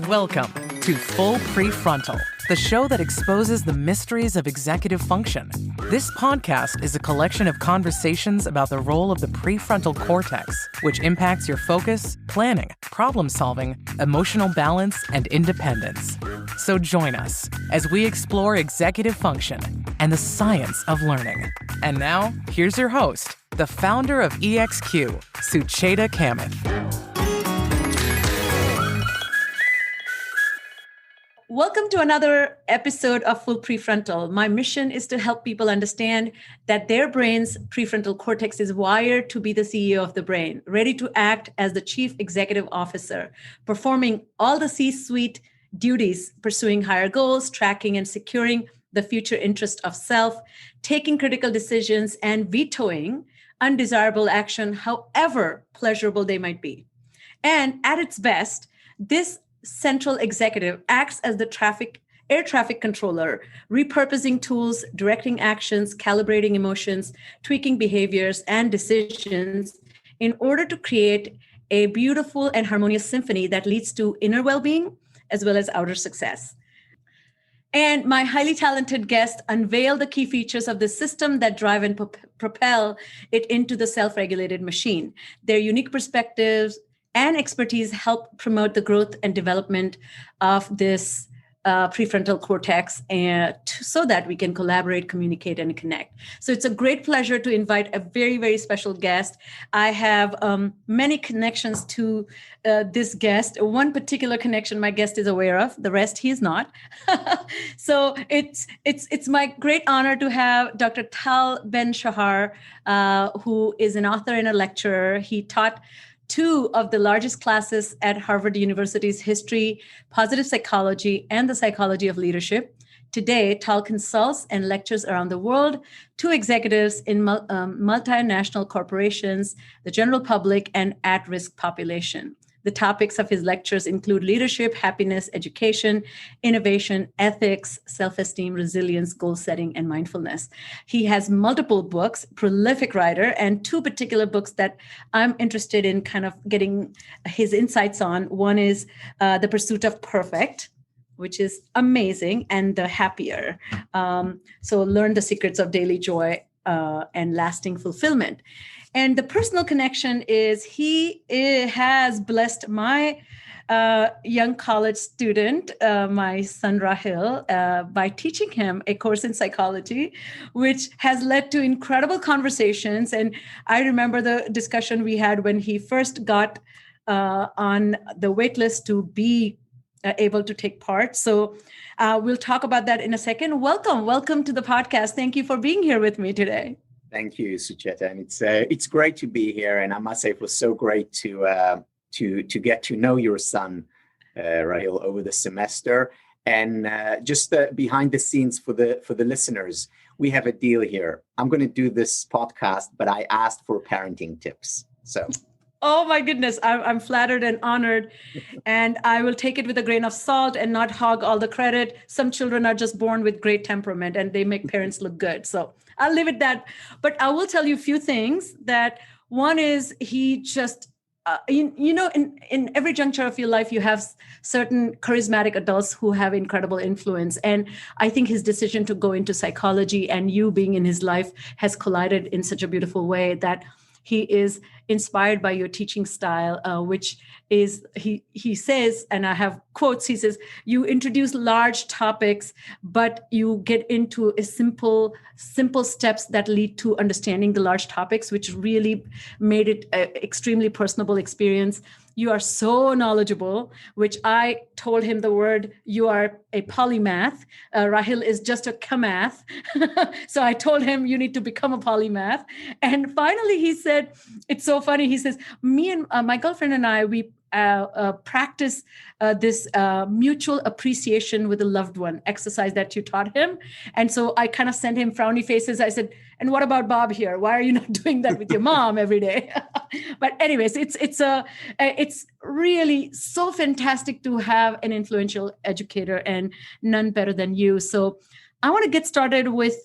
Welcome to Full Prefrontal, the show that exposes the mysteries of executive function. This podcast is a collection of conversations about the role of the prefrontal cortex, which impacts your focus, planning, problem-solving, emotional balance, and independence. So join us as we explore executive function and the science of learning. And now, here's your host, the founder of EXQ, Sucheta Kamath. Welcome to another episode of Full Prefrontal. My mission is to help people understand that their brain's prefrontal cortex is wired to be the CEO of the brain, ready to act as the chief executive officer, performing all the C-suite duties, pursuing higher goals, tracking and securing the future interest of self, taking critical decisions, and vetoing undesirable action, however pleasurable they might be. And at its best, this central executive acts as the air traffic controller, repurposing tools, directing actions, calibrating emotions, tweaking behaviors and decisions in order to create a beautiful and harmonious symphony that leads to inner well-being as well as outer success. And my highly talented guests unveil the key features of this system that drive and propel it into the self-regulated machine. Their unique perspectives and expertise help promote the growth and development of this prefrontal cortex so that we can collaborate, communicate, and connect. So it's a great pleasure to invite a very, very special guest. I have many connections to this guest. One particular connection my guest is aware of, the rest he is not. So it's my great honor to have Dr. Tal Ben-Shahar, who is an author and a lecturer. He taught two of the largest classes at Harvard University's history, positive psychology, and the psychology of leadership. Today, Tal consults and lectures around the world to executives in multinational corporations, the general public, and at-risk population. The topics of his lectures include leadership, happiness, education, innovation, ethics, self-esteem, resilience, goal setting, and mindfulness. He has multiple books, prolific writer, and two particular books that I'm interested in kind of getting his insights on. One is The Pursuit of Perfect, which is amazing, and The Happier. So learn the secrets of daily joy and lasting fulfillment. And the personal connection is he has blessed my young college student, my son Rahil, by teaching him a course in psychology, which has led to incredible conversations. And I remember the discussion we had when he first got on the wait list to be able to take part. So we'll talk about that in a second. Welcome to the podcast. Thank you for being here with me today. Thank you, Sucheta, and it's great to be here. And I must say, it was so great to get to know your son, Rahil, over the semester. And just behind the scenes for the listeners, we have a deal here. I'm going to do this podcast, but I asked for parenting tips. So. Oh my goodness, I'm flattered and honored, and I will take it with a grain of salt and not hog all the credit. Some children are just born with great temperament and they make parents look good. So I'll leave it that. But I will tell you a few things. That one is he just, in every juncture of your life, you have certain charismatic adults who have incredible influence. And I think his decision to go into psychology and you being in his life has collided in such a beautiful way that he is inspired by your teaching style, which is, he says, and I have quotes, he says, you introduce large topics, but you get into a simple steps that lead to understanding the large topics, which really made it an extremely personable experience. You are so knowledgeable, which I told him the word, you are a polymath. Rahil is just a kamath. So I told him you need to become a polymath. And finally, he said, it's so funny. He says, me and my girlfriend and I, we practice this mutual appreciation with a loved one exercise that you taught him. And so I kind of sent him frowny faces. I said, and what about Bob here? Why are you not doing that with your mom every day? But anyways, it's really so fantastic to have an influential educator and none better than you. So I want to get started with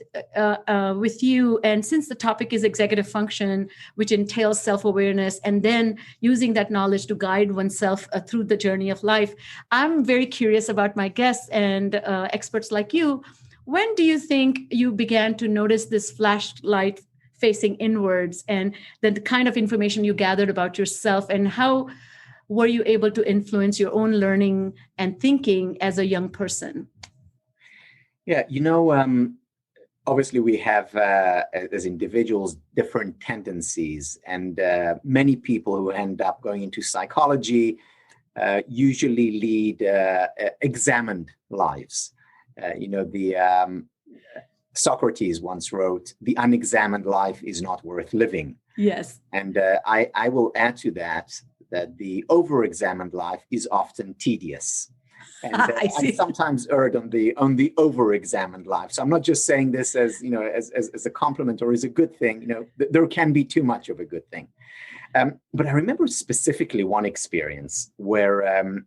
you. And since the topic is executive function, which entails self-awareness and then using that knowledge to guide oneself through the journey of life, I'm very curious about my guests and experts like you. When do you think you began to notice this flashlight facing inwards, and then the kind of information you gathered about yourself, and how were you able to influence your own learning and thinking as a young person? Yeah, obviously we have, as individuals, different tendencies, and many people who end up going into psychology usually lead examined lives. Socrates once wrote, "The unexamined life is not worth living." Yes. And I will add to that the over-examined life is often tedious. And I sometimes erred on the over-examined life. So I'm not just saying this as as a compliment or as a good thing. There can be too much of a good thing. But I remember specifically one experience where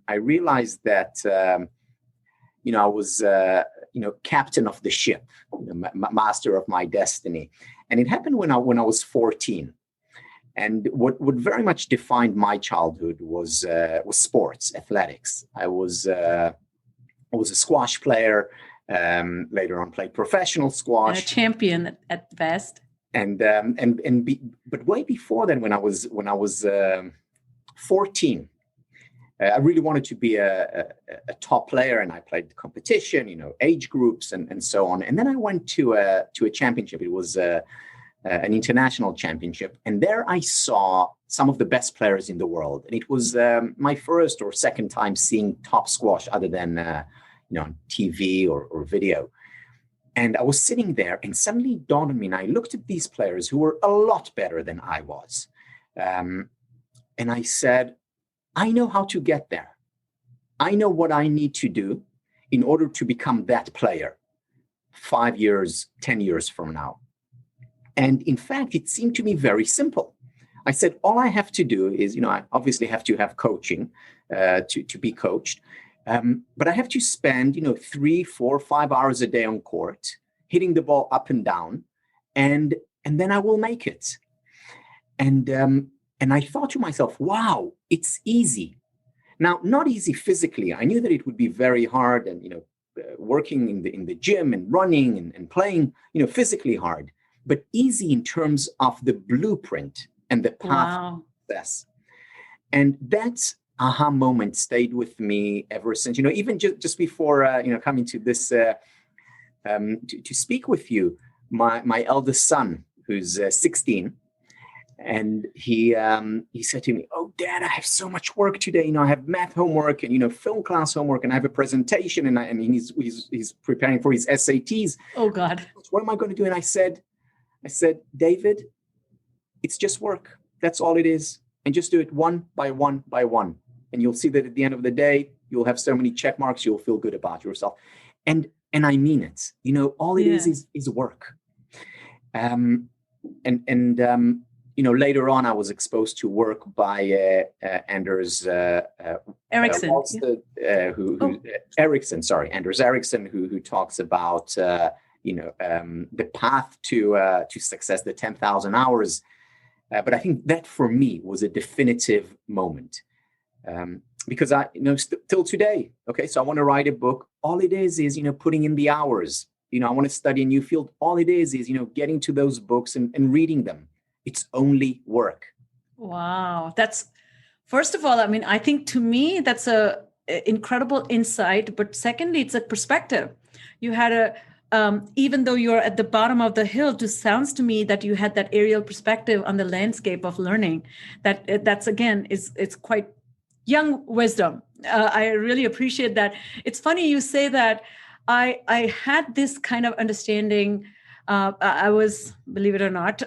I realized that I was captain of the ship, master of my destiny, and it happened when I was 14. And what very much defined my childhood was sports, athletics. I was a squash player. Later on, played professional squash. And a champion at best. But way before then, when I was 14, I really wanted to be a top player, and I played the competition, age groups and so on. And then I went to a championship. It was an international championship, and there I saw some of the best players in the world. And it was my first or second time seeing top squash, other than on TV or video. And I was sitting there, and suddenly it dawned on me, and I looked at these players who were a lot better than I was, and I said, I know how to get there. I know what I need to do in order to become that player 5 years, 10 years from now. And in fact, it seemed to me very simple. I said, all I have to do is, I obviously have to have coaching to be coached. But I have to spend, 3, 4, 5 hours a day on court, hitting the ball up and down, and then I will make it. And I thought to myself, wow, it's easy. Now, not easy physically. I knew that it would be very hard, and working in the gym and running and playing, physically hard, but easy in terms of the blueprint and the path to success. And that aha moment stayed with me ever since. Even just before coming to this to speak with you, my eldest son, who's 16. And he said to me, "Oh, Dad, I have so much work today. I have math homework and film class homework, and I have a presentation, and he's preparing for his SATs. Oh God, what am I going to do?" And I said, "David, it's just work. That's all it is, and just do it one by one by one, and you'll see that at the end of the day, you'll have so many check marks. You'll feel good about yourself." And I mean it. All it is work. Later on, I was exposed to work by Anders Ericsson. Anders Ericsson, who talks about the path to success, the 10,000 hours. But I think that for me was a definitive moment, because I till today. Okay, so I want to write a book. All it is putting in the hours. I want to study a new field. All it is getting to those books and reading them. It's only work. Wow. That's, first of all, I think to me, that's a incredible insight. But secondly, it's a perspective. You had even though you're at the bottom of the hill, it sounds to me that you had that aerial perspective on the landscape of learning. That's again, it's quite young wisdom. I really appreciate that. It's funny you say that. I had this kind of understanding. I was, believe it or not,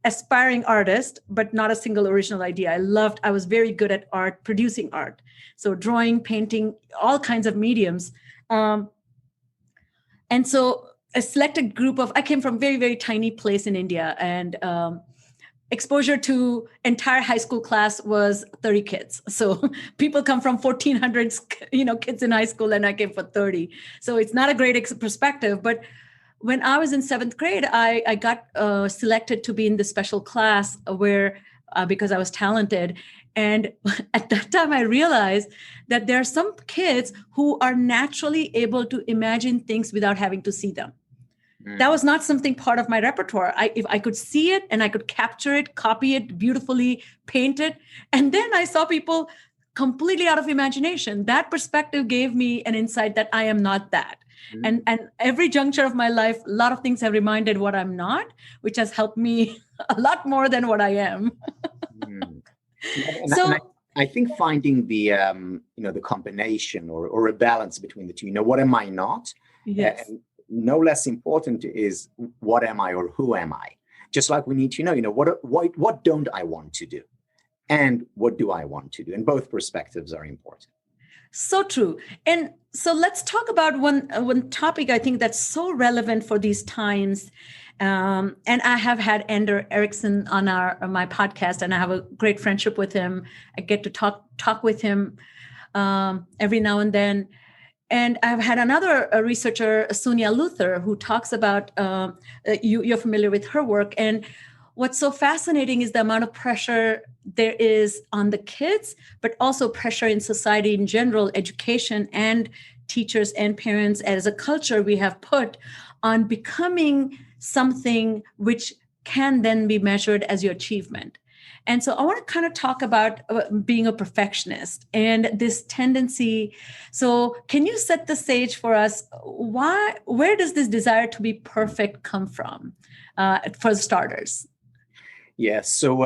aspiring artist, but not a single original idea. I was very good at art, producing art. So drawing, painting, all kinds of mediums. And so a selected group I came from a very, very tiny place in India. And exposure to entire high school class was 30 kids. So people come from 1,400, kids in high school, and I came for 30. So it's not a great perspective. But when I was in 7th grade, I got selected to be in this special class where, because I was talented. And at that time, I realized that there are some kids who are naturally able to imagine things without having to see them. That was not something part of my repertoire. If I could see it and I could capture it, copy it beautifully, paint it. And then I saw people completely out of imagination. That perspective gave me an insight that I am not that. And every juncture of my life, a lot of things have reminded what I'm not, which has helped me a lot more than what I am. I think finding the the combination or a balance between the two. What am I not? Yes. No less important is what am I or who am I? Just like we need to know, what don't I want to do? And what do I want to do? And both perspectives are important. So true. And so let's talk about one topic I think that's so relevant for these times. And I have had Ander Erickson on my podcast, and I have a great friendship with him. I get to talk with him every now and then. And I've had another researcher, Sonia Luther, who talks about, you're familiar with her work. And what's so fascinating is the amount of pressure there is on the kids, but also pressure in society in general, education and teachers and parents as a culture we have put on becoming something which can then be measured as your achievement. And so I want to kind of talk about being a perfectionist and this tendency. So can you set the stage for us? Where does this desire to be perfect come from, for starters? Yeah, so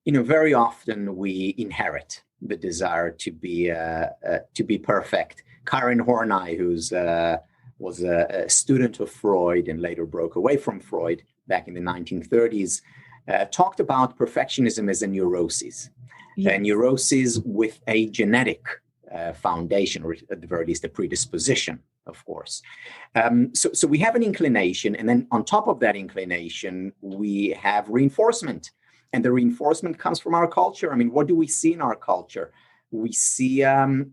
very often we inherit the desire to be perfect. Karen Horney, who's was a student of Freud and later broke away from Freud back in the 1930s, talked about perfectionism as a neurosis, a neurosis with a genetic foundation, or at the very least a predisposition, of course. So we have an inclination, and then on top of that inclination, we have reinforcement. And the reinforcement comes from our culture. I mean, what do we see in our culture? We see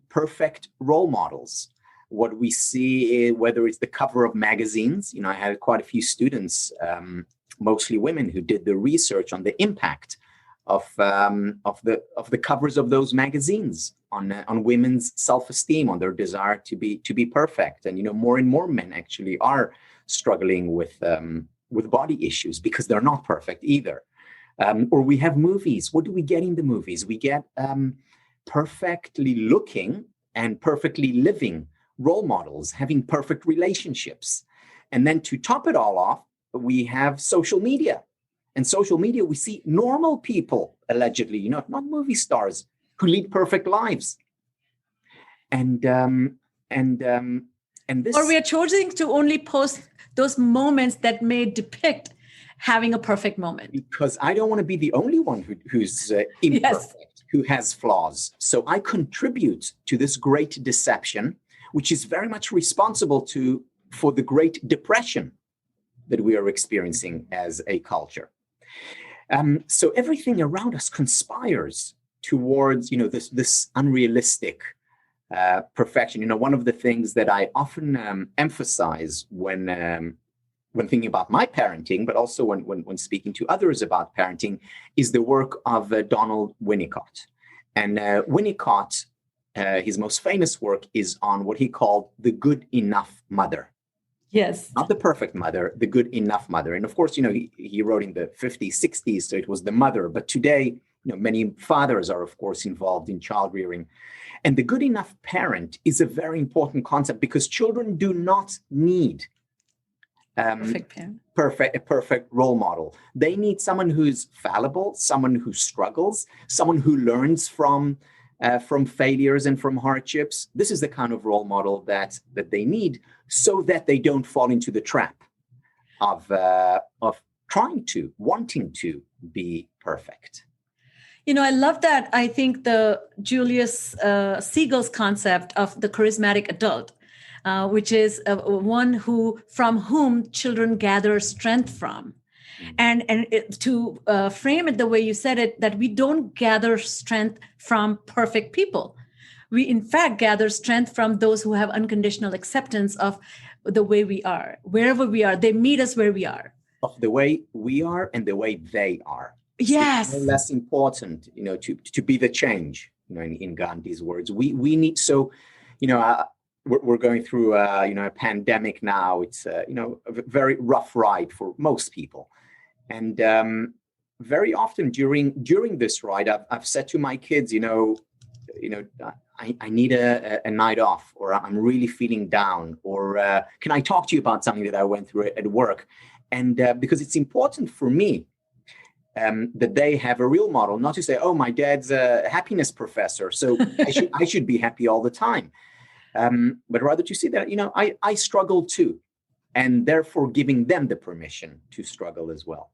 perfect role models. What we see, whether it's the cover of magazines, I had quite a few students, mostly women, who did the research on the impact of the covers of those magazines on women's self-esteem, on their desire to be perfect. And more and more men actually are struggling with body issues because they're not perfect either. Or we have movies. What do we get in the movies? We get perfectly looking and perfectly living role models, having perfect relationships. And then to top it all off, we have social media. And social media, we see normal people, allegedly, not movie stars, who lead perfect lives. And this, or we are choosing to only post those moments that may depict having a perfect moment. Because I don't want to be the only one who's imperfect, who has flaws. So I contribute to this great deception, which is very much responsible for the Great Depression that we are experiencing as a culture. So everything around us conspires towards, this unrealistic perfection. One of the things that I often emphasize when thinking about my parenting, but also when speaking to others about parenting, is the work of Donald Winnicott. And Winnicott, his most famous work is on what he called the good enough mother. Yes. Not the perfect mother, the good enough mother. And of course, he wrote in the 50s, 60s, so it was the mother. But today, many fathers are, of course, involved in child rearing. And the good enough parent is a very important concept because children do not need a perfect role model. They need someone who's fallible, someone who struggles, someone who learns from failures and from hardships. This is the kind of role model that they need, so that they don't fall into the trap of wanting to be perfect. I love that. I think the Julius Siegel's concept of the charismatic adult, which is one from whom children gather strength from. And to frame it the way you said it, that we don't gather strength from perfect people. We, in fact, gather strength from those who have unconditional acceptance of the way we are, wherever we are. They meet us where we are. Of the way we are and the way they are. Yes. So it's no less important, to be the change, in Gandhi's words. We need, so, we're going through, a pandemic now. It's, a very rough ride for most people. And very often during this ride, I've said to my kids, I need a night off, or I'm really feeling down, or can I talk to you about something that I went through at work? And because it's important for me that they have a real model, not to say, oh, my dad's a happiness professor, so I should be happy all the time. But rather to see that, I struggle too, and therefore giving them the permission to struggle as well.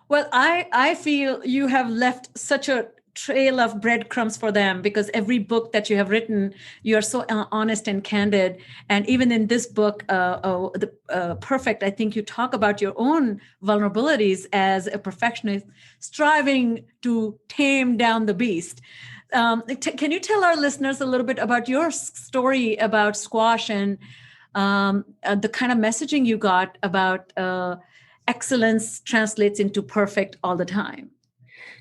Well, I feel you have left such a trail of breadcrumbs for them, because every book that you have written, you are so honest and candid. And even in this book, Perfect, I think you talk about your own vulnerabilities as a perfectionist, striving to tame down the beast. Can you tell our listeners a little bit about your story about squash and the kind of messaging you got about excellence translates into perfect all the time?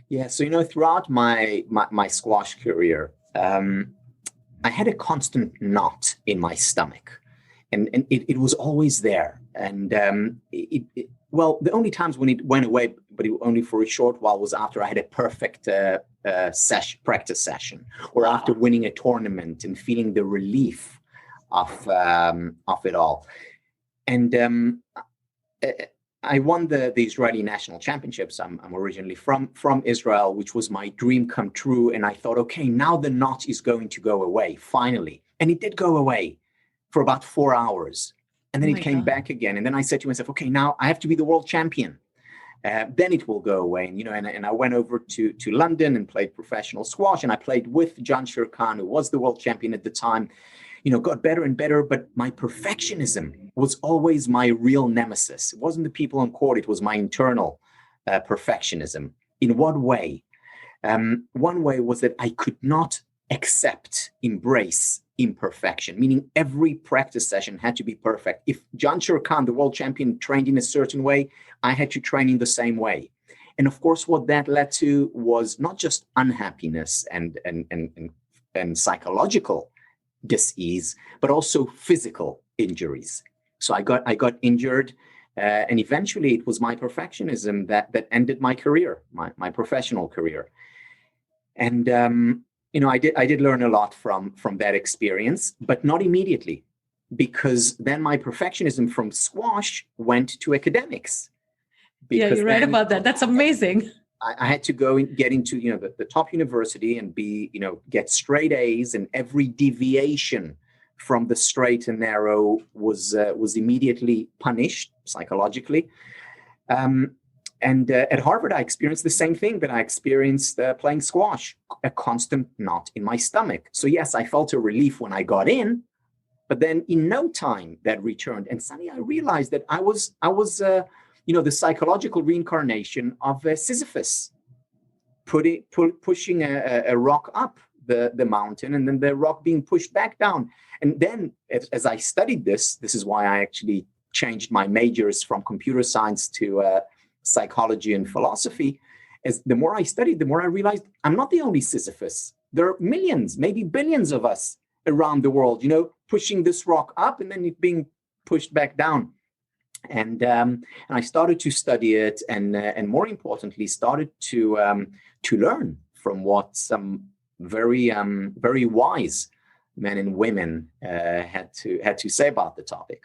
Yeah, so throughout my squash career, I had a constant knot in my stomach, and it was always there. And the only times when it went away, but only for a short while, was after I had a perfect practice session, or after winning a tournament and feeling the relief of it all. And I won the Israeli national championships. I'm originally from Israel, which was my dream come true. And I thought, okay, now the knot is going to go away, finally. And it did go away for about 4 hours. And then it came back again. And then I said to myself, okay, now I have to be the world champion. Then it will go away. And I went over to London and played professional squash. And I played with Jansher Khan, who was the world champion at the time. Got better and better, but my perfectionism was always my real nemesis. It wasn't the people on court, it was my internal perfectionism. In what way? One way was that I could not embrace imperfection, meaning every practice session had to be perfect. If Jansher Khan, the world champion, trained in a certain way, I had to train in the same way. And of course, what that led to was not just unhappiness and psychological dis-ease, but also physical injuries. So I got injured, and eventually it was my perfectionism that ended my career, my professional career. And I did learn a lot from that experience, but not immediately, because then my perfectionism from squash went to academics. Yeah, you're right about that. That's amazing. I had to go and get into, the top university and get straight A's, and every deviation from the straight and narrow was immediately punished psychologically. And at Harvard, I experienced the same thing that I experienced playing squash, a constant knot in my stomach. So yes, I felt a relief when I got in, but then in no time that returned. And suddenly I realized that I was the psychological reincarnation of Sisyphus, pushing a rock up the mountain, and then the rock being pushed back down. And then as I studied this is why I actually changed my majors from computer science to psychology and philosophy. As the more I studied, the more I realized I'm not the only Sisyphus. There are millions, maybe billions of us around the world, pushing this rock up and then it being pushed back down. And I started to study it, and more importantly, started to learn from what some very very wise men and women had to say about the topic.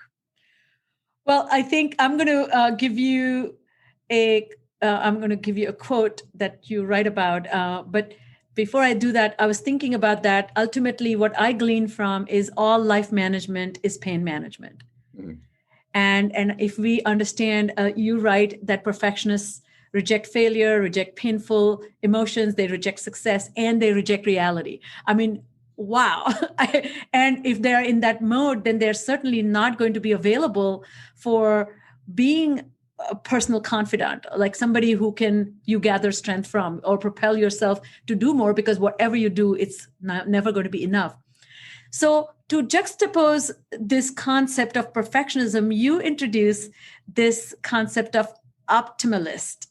Well, I think I'm going to give you a quote that you write about. But before I do that, I was thinking about that. Ultimately, what I glean from is all life management is pain management. Mm-hmm. And if we understand, you write that perfectionists reject failure, reject painful emotions, they reject success, and they reject reality. I mean, wow. And if they're in that mode, then they're certainly not going to be available for being a personal confidant, like somebody who can you gather strength from or propel yourself to do more, because whatever you do, it's never going to be enough. So to juxtapose this concept of perfectionism, you introduce this concept of optimalist.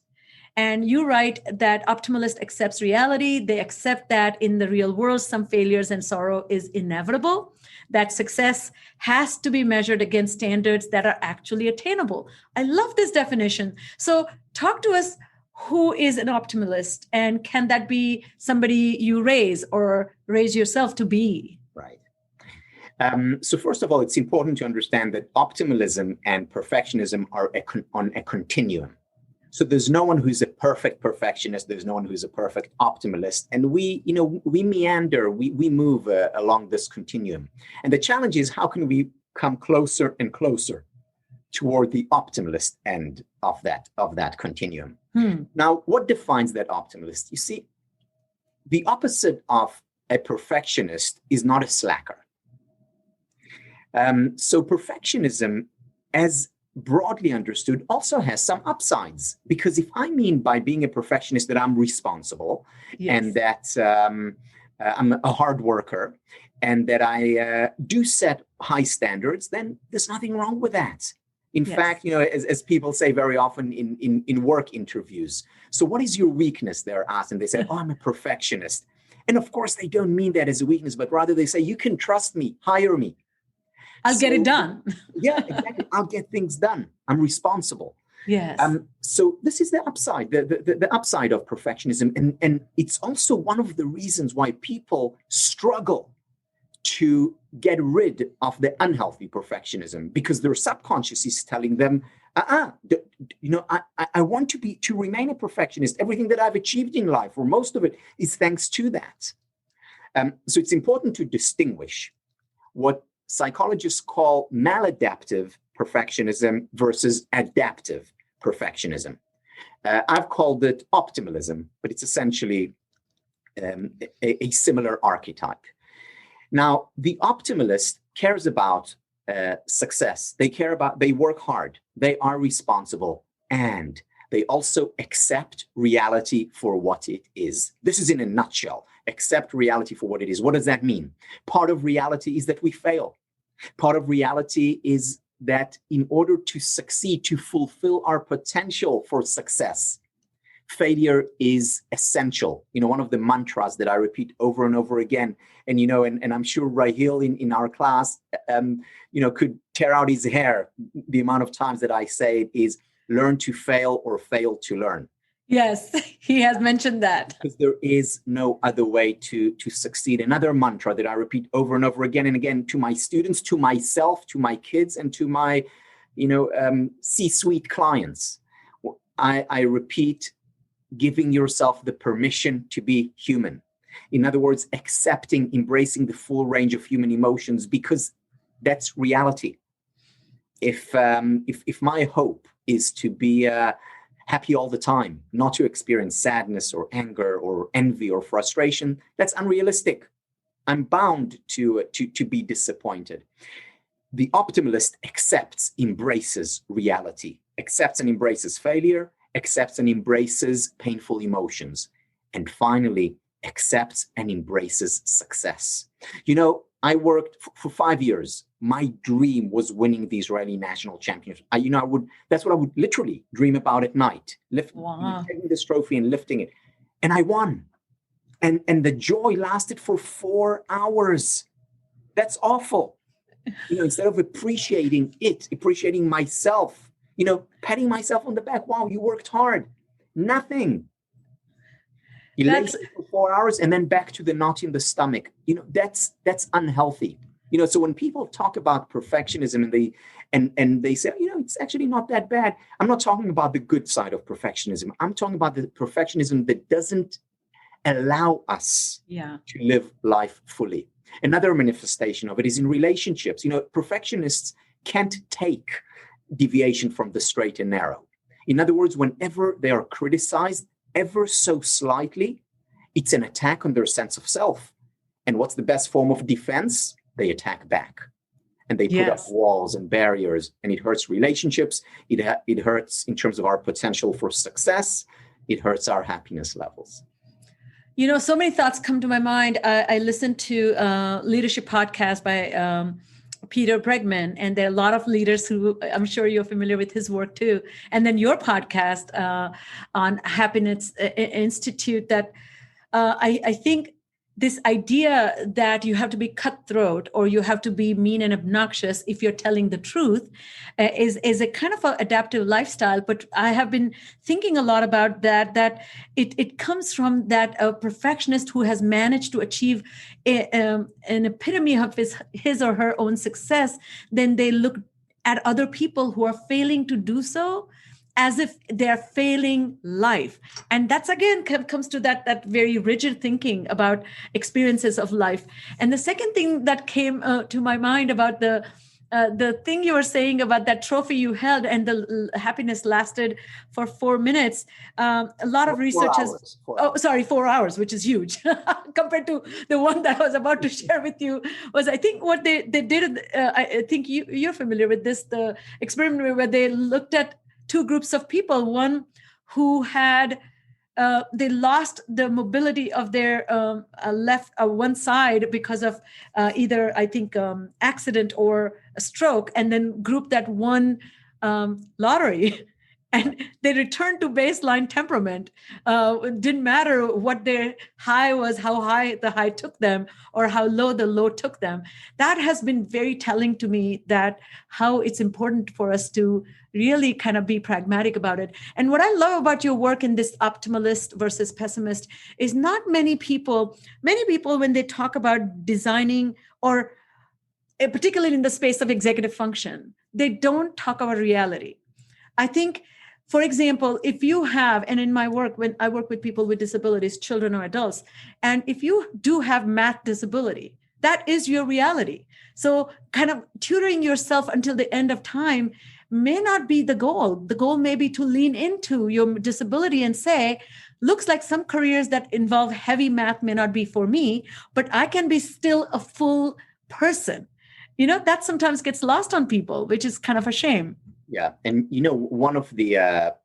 And you write that optimalist accepts reality. They accept that in the real world, some failures and sorrow is inevitable, that success has to be measured against standards that are actually attainable. I love this definition. So talk to us, who is an optimalist? And can that be somebody you raise or raise yourself to be? Right. So first of all, it's important to understand that optimalism and perfectionism are on a continuum. So there's no one who's a perfect perfectionist. There's no one who's a perfect optimalist. And we meander, we move along this continuum. And the challenge is, how can we come closer and closer toward the optimalist end of that continuum? Now, what defines that optimalist? You see, the opposite of a perfectionist is not a slacker. So perfectionism, as broadly understood, also has some upsides, because if I mean by being a perfectionist that I'm responsible, and that I'm a hard worker, and that I do set high standards, then there's nothing wrong with that. In fact, as people say very often in work interviews, so what is your weakness? They're asked, and they say, I'm a perfectionist. And of course, they don't mean that as a weakness, but rather they say, you can trust me, hire me. I'll get it done. Yeah, exactly. I'll get things done. I'm responsible. Yes. So this is the upside, the upside of perfectionism. And it's also one of the reasons why people struggle to get rid of the unhealthy perfectionism, because their subconscious is telling them, I want to remain a perfectionist. Everything that I've achieved in life, or most of it, is thanks to that. So it's important to distinguish what psychologists call maladaptive perfectionism versus adaptive perfectionism. I've called it optimalism, but it's essentially a similar archetype. Now, the optimalist cares about success. They work hard, they are responsible, and they also accept reality for what it is. This is in a nutshell. Accept reality for what it is. What does that mean? Part of reality is that we fail. Part of reality is that in order to succeed, to fulfill our potential for success, failure is essential. One of the mantras that I repeat over and over again, and I'm sure Rahil in our class, could tear out his hair. The amount of times that I say it is, learn to fail or fail to learn. Yes, he has mentioned that. Because there is no other way to succeed. Another mantra that I repeat over and over again and again to my students, to myself, to my kids, and to my, C-suite clients. I repeat, giving yourself the permission to be human. In other words, accepting, embracing the full range of human emotions, because that's reality. If my hope is to be happy all the time, not to experience sadness or anger or envy or frustration, that's unrealistic. I'm bound to be disappointed. The optimalist accepts, embraces reality, accepts and embraces failure, accepts and embraces painful emotions, and finally accepts and embraces success. I worked for 5 years. My dream was winning the Israeli national championship. That's what I would literally dream about at night, taking this trophy and lifting it. And I won. And the joy lasted for 4 hours. That's awful. Instead of appreciating myself, patting myself on the back. Wow, you worked hard. Nothing. You lay for 4 hours and then back to the knot in the stomach. That's unhealthy. So when people talk about perfectionism and they say, it's actually not that bad. I'm not talking about the good side of perfectionism. I'm talking about the perfectionism that doesn't allow us to live life fully. Another manifestation of it is in relationships. Perfectionists can't take deviation from the straight and narrow. In other words, whenever they are criticized ever so slightly, it's an attack on their sense of self. And what's the best form of defense? They attack back. and they put up Yes. walls and barriers, and it hurts relationships. It hurts in terms of our potential for success. It hurts our happiness levels. So many thoughts come to my mind. I listened to a leadership podcast by Peter Bregman, and there are a lot of leaders who I'm sure you're familiar with his work too. And then your podcast on Happiness Institute that I think this idea that you have to be cutthroat or you have to be mean and obnoxious if you're telling the truth is a kind of an adaptive lifestyle. But I have been thinking a lot about that it comes from that perfectionist who has managed to achieve an epitome of his or her own success. Then they look at other people who are failing to do so as if they're failing life. And that's again comes to that very rigid thinking about experiences of life. And the second thing that came to my mind about the thing you were saying about that trophy you held and the happiness lasted for 4 minutes. A lot of research has... 4 hours, which is huge compared to the one that I was about to share with you. Was I think what they did, I think you're familiar with this, the experiment where they looked at two groups of people, one who had, they lost the mobility of their left one side because of either, I think, accident or a stroke, and then group that won lottery. And they returned to baseline temperament. It didn't matter what their high was, how high the high took them, or how low the low took them. That has been very telling to me that how it's important for us to really kind of be pragmatic about it. And what I love about your work in this optimalist versus pessimist is not many people, when they talk about designing or particularly in the space of executive function, they don't talk about reality. I think, for example, if you have, and in my work, when I work with people with disabilities, children or adults, and if you do have math disability, that is your reality. So kind of tutoring yourself until the end of time may not be the goal. The goal may be to lean into your disability and say, looks like some careers that involve heavy math may not be for me, but I can be still a full person. That sometimes gets lost on people, which is kind of a shame. Yeah. And, one of the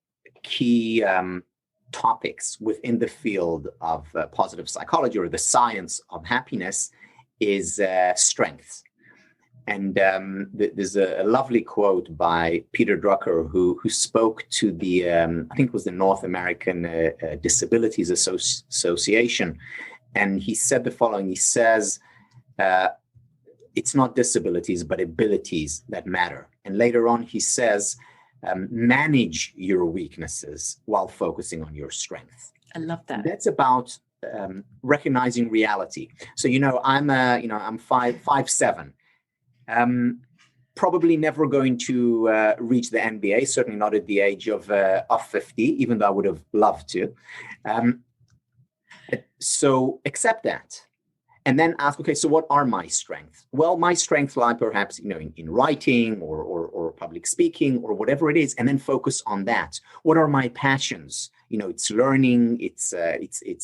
key topics within the field of positive psychology or the science of happiness is strengths. And there's a lovely quote by Peter Drucker, who spoke to the, I think it was the North American Disabilities Association. And he said the following. He says, it's not disabilities, but abilities that matter. And later on, he says, manage your weaknesses while focusing on your strengths. I love that. And that's about recognizing reality. So, I'm 5'7". Probably never going to reach the NBA, certainly not at the age of 50, even though I would have loved to. So accept that. And then ask, okay, so what are my strengths? Well, my strengths lie perhaps, in writing or public speaking or whatever it is, and then focus on that. What are my passions? It's learning, it's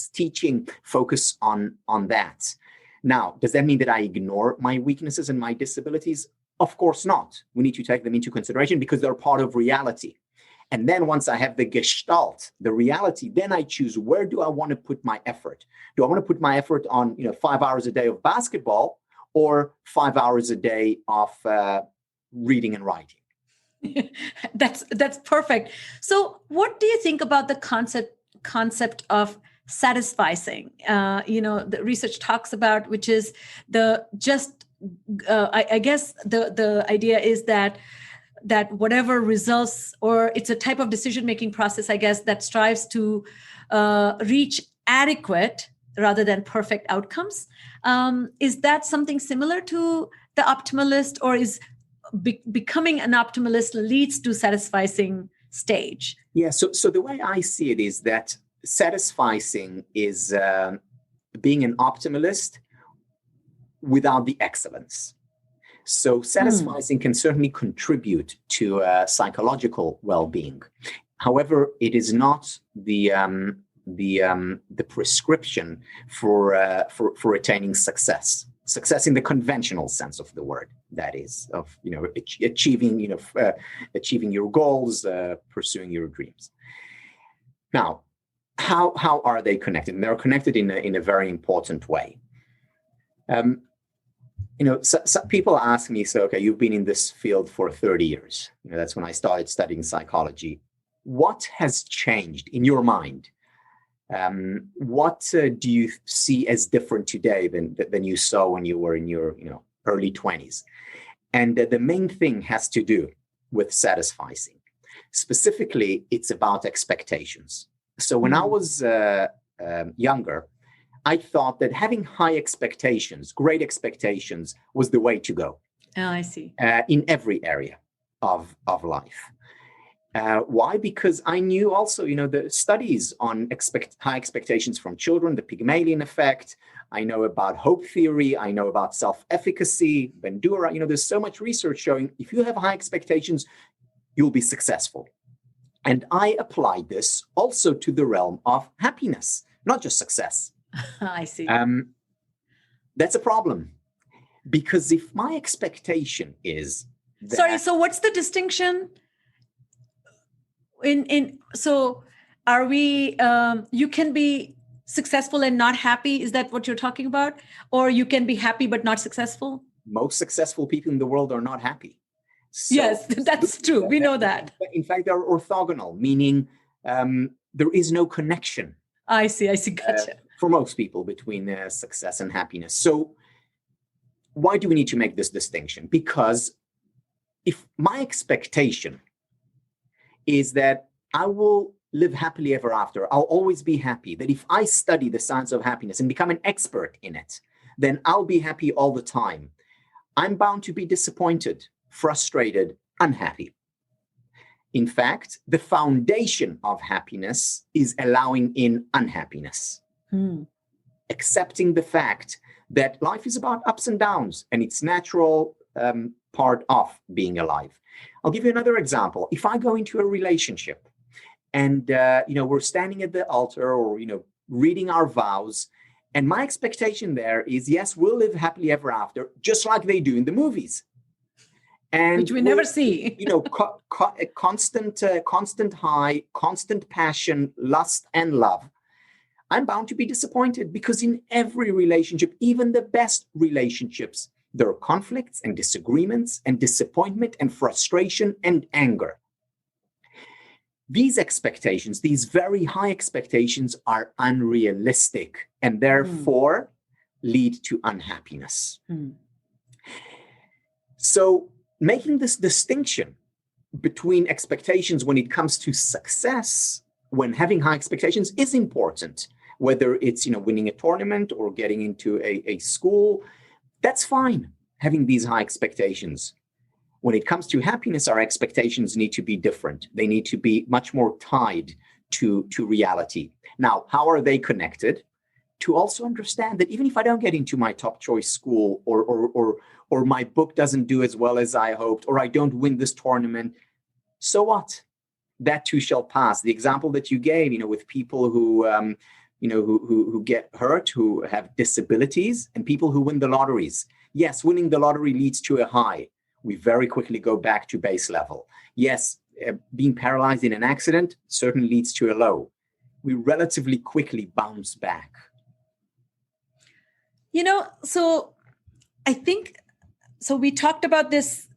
teaching. Focus on that. Now, does that mean that I ignore my weaknesses and my disabilities? Of course not. We need to take them into consideration because they're part of reality. And then once I have the gestalt, the reality, then I choose, where do I want to put my effort? Do I want to put my effort on, 5 hours a day of basketball or 5 hours a day of reading and writing? That's perfect. So what do you think about the concept of satisficing? The research talks about, which is I guess the idea is that whatever results, or it's a type of decision-making process, I guess, that strives to reach adequate rather than perfect outcomes. Is that something similar to the optimalist, or is becoming an optimalist leads to satisficing stage? Yeah, so the way I see it is that satisficing is being an optimalist without the excellence. So satisficing can certainly contribute to psychological well-being. However, it is not the prescription for attaining success. success in the conventional sense of the word, that is, of achieving achieving your goals, pursuing your dreams. Now, how are they connected? And they're connected in a very important way. So people ask me, so, okay, you've been in this field for 30 years. That's when I started studying psychology. What has changed in your mind? What do you see as different today than you saw when you were in your early 20s? And the main thing has to do with satisficing. Specifically, it's about expectations. So when I was younger, I thought that having high expectations, great expectations, was the way to go. Oh, I see. In every area of life. Why? Because I knew also, the studies on high expectations from children, the Pygmalion effect. I know about hope theory. I know about self-efficacy, Bandura. There's so much research showing if you have high expectations, you'll be successful. And I applied this also to the realm of happiness, not just success. I see. That's a problem. Because if my expectation is that... Sorry, so what's the distinction? So are we, you can be successful and not happy? Is that what you're talking about? Or you can be happy but not successful? Most successful people in the world are not happy. So, yes, that's true. We know that. In fact, they're orthogonal, meaning there is no connection. I see. Gotcha. For most people between success and happiness. So why do we need to make this distinction? Because if my expectation is that I will live happily ever after, I'll always be happy, that if I study the science of happiness and become an expert in it, then I'll be happy all the time. I'm bound to be disappointed, frustrated, unhappy. In fact, the foundation of happiness is allowing in unhappiness. Accepting the fact that life is about ups and downs and it's natural part of being alive. I'll give you another example. If I go into a relationship and, we're standing at the altar or, reading our vows, and my expectation there is, yes, we'll live happily ever after, just like they do in the movies. And which we never see. Constant high, constant passion, lust, and love. I'm bound to be disappointed because in every relationship, even the best relationships, there are conflicts and disagreements and disappointment and frustration and anger. These expectations, these very high expectations, are unrealistic and therefore lead to unhappiness. So making this distinction between expectations when it comes to success, when having high expectations is important, whether it's, winning a tournament or getting into a school, that's fine, having these high expectations. When it comes to happiness, our expectations need to be different. They need to be much more tied to reality. Now, how are they connected? To also understand that even if I don't get into my top choice school or my book doesn't do as well as I hoped, or I don't win this tournament, so what? That too shall pass. The example that you gave, with people who get hurt, who have disabilities, and people who win the lotteries. Yes, winning the lottery leads to a high. We very quickly go back to base level. Yes, being paralyzed in an accident certainly leads to a low. We relatively quickly bounce back. So I think, so we talked about this.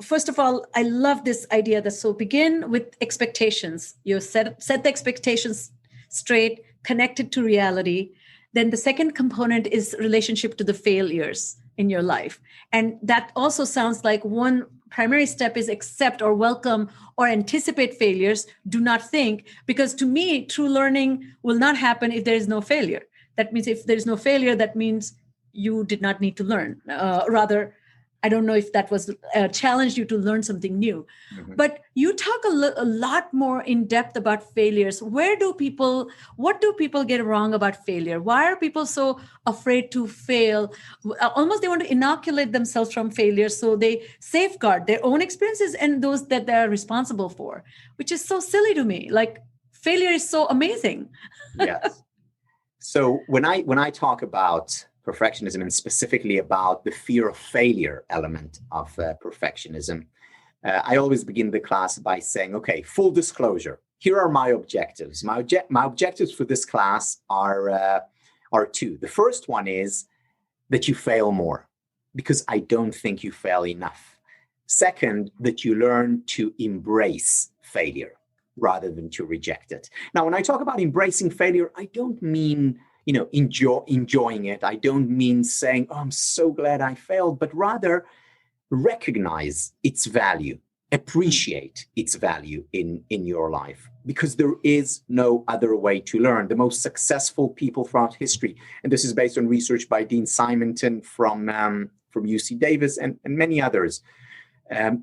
First of all, I love this idea that so begin with expectations. You set the expectations straight, connected to reality. Then the second component is relationship to the failures in your life. And that also sounds like one primary step is accept or welcome or anticipate failures. Do not think, because to me, true learning will not happen if there is no failure. That means if there's no failure, that means you did not need to learn. Rather, I don't know if that was challenged you to learn something new. But you talk a lot more in depth about failures. What do people get wrong about failure? Why are people so afraid to fail? Almost they want to inoculate themselves from failure. So they safeguard their own experiences and those that they're responsible for, which is so silly to me. Like failure is so amazing. Yes. So when I talk about perfectionism, and specifically about the fear of failure element of perfectionism, I always begin the class by saying, okay, full disclosure. Here are my objectives. My objectives for this class are two. The first one is that you fail more, because I don't think you fail enough. Second, that you learn to embrace failure rather than to reject it. Now, when I talk about embracing failure, I don't mean, enjoying it. I don't mean saying, oh, I'm so glad I failed, but rather recognize its value, appreciate its value in your life, because there is no other way to learn. The most successful people throughout history, and this is based on research by Dean Simonton from UC Davis and many others,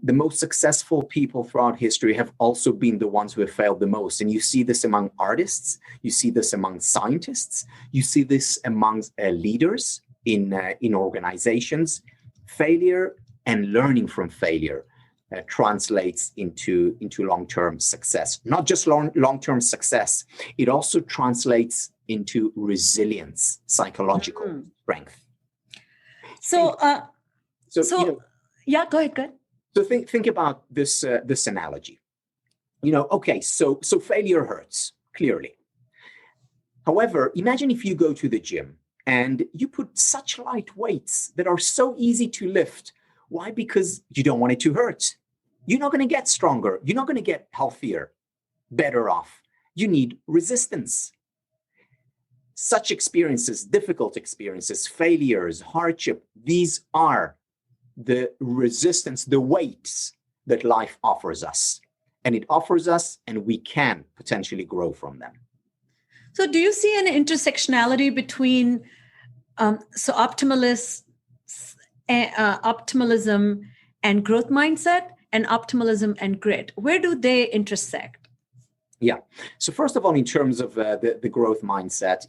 the most successful people throughout history have also been the ones who have failed the most. And you see this among artists, you see this among scientists, you see this among leaders in organizations. Failure and learning from failure translates into long-term success. Not just long-term success, it also translates into resilience, psychological strength. So, yeah, go ahead. So think about this analogy. Okay, so failure hurts, clearly. However, imagine if you go to the gym and you put such light weights that are so easy to lift. Why? Because you don't want it to hurt. You're not going to get stronger. You're not going to get healthier, better off. You need resistance. Such experiences, difficult experiences, failures, hardship, these are the resistance, the weights that life offers us. And it offers us, and we can potentially grow from them. So do you see an intersectionality between optimalism and growth mindset, and optimalism and grit? Where do they intersect? Yeah. So first of all, in terms of the growth mindset,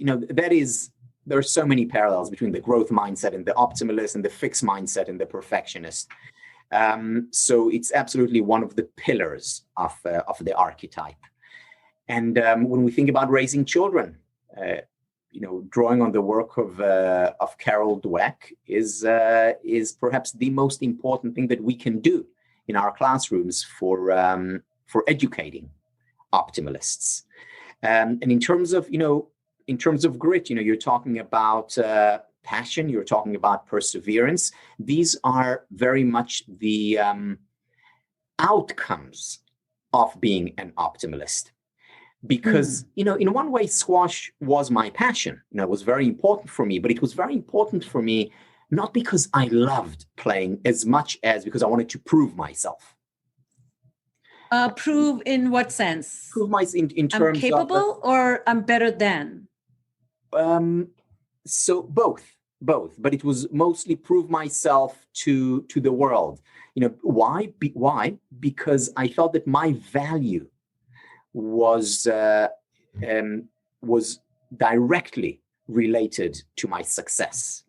there are so many parallels between the growth mindset and the optimalist and the fixed mindset and the perfectionist. So it's absolutely one of the pillars of the archetype. And when we think about raising children, drawing on the work of Carol Dweck is perhaps the most important thing that we can do in our classrooms for educating optimalists. And in terms of grit, you're talking about passion, you're talking about perseverance. These are very much the outcomes of being an optimalist. Because, in one way, squash was my passion. It was very important for me, but it was very important for me not because I loved playing as much as because I wanted to prove myself. Prove in what sense? Prove myself in terms I'm capable or I'm better than? So both, but it was mostly prove myself to the world. Why? Because I felt that my value was directly related to my success.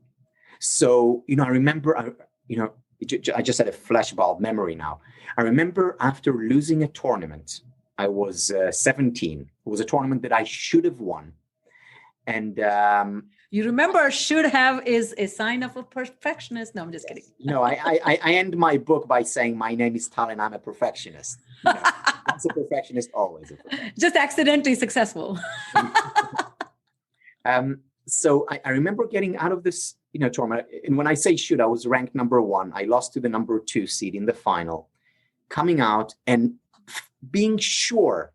So, I remember, I just had a flashbulb memory now. I remember after losing a tournament, I was 17. It was a tournament that I should have won. And you remember should have is a sign of a perfectionist. No, I'm just kidding. No, I end my book by saying my name is Tal and I'm a perfectionist. Once a perfectionist, always a perfectionist. Just accidentally successful. So I remember getting out of this, tournament. And when I say should, I was ranked number 1. I lost to the number 2 seed in the final, coming out and being sure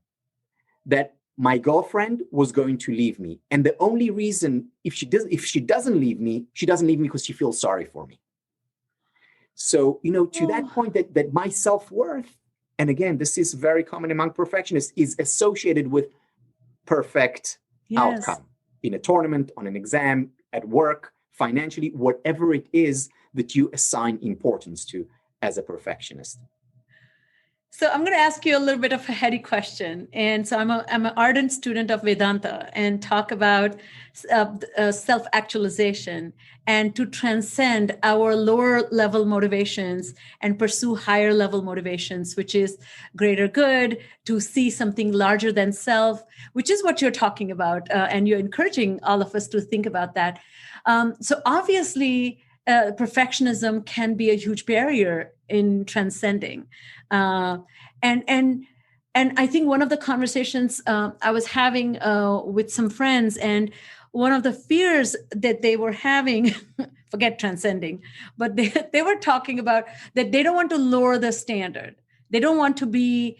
that my girlfriend was going to leave me. And the only reason, if she doesn't leave me, she doesn't leave me because she feels sorry for me. So, to that point that my self-worth, and again, this is very common among perfectionists, is associated with perfect outcome in a tournament, on an exam, at work, financially, whatever it is that you assign importance to as a perfectionist. So I'm going to ask you a little bit of a heady question. And so I'm an ardent student of Vedanta and talk about self-actualization and to transcend our lower level motivations and pursue higher level motivations, which is greater good, to see something larger than self, which is what you're talking about. And you're encouraging all of us to think about that. So obviously, perfectionism can be a huge barrier in transcending. And I think one of the conversations I was having with some friends, and one of the fears that they were having, forget transcending, but they were talking about that they don't want to lower the standard. They don't want to be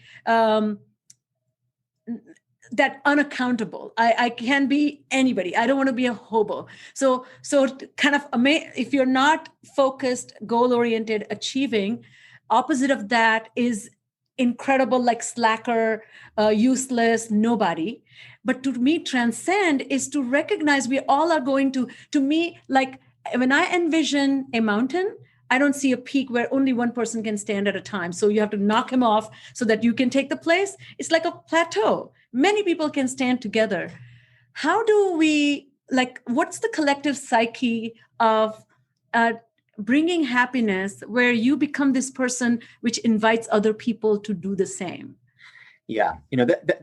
that unaccountable. I can be anybody. I don't want to be a hobo. So kind of if you're not focused, goal-oriented, achieving, opposite of that is incredible, like slacker, useless, nobody. But to me, transcend is to recognize we all are going to me, like when I envision a mountain, I don't see a peak where only one person can stand at a time. So you have to knock him off so that you can take the place. It's like a plateau. Many people can stand together. How do we, what's the collective psyche of bringing happiness where you become this person which invites other people to do the same? Yeah,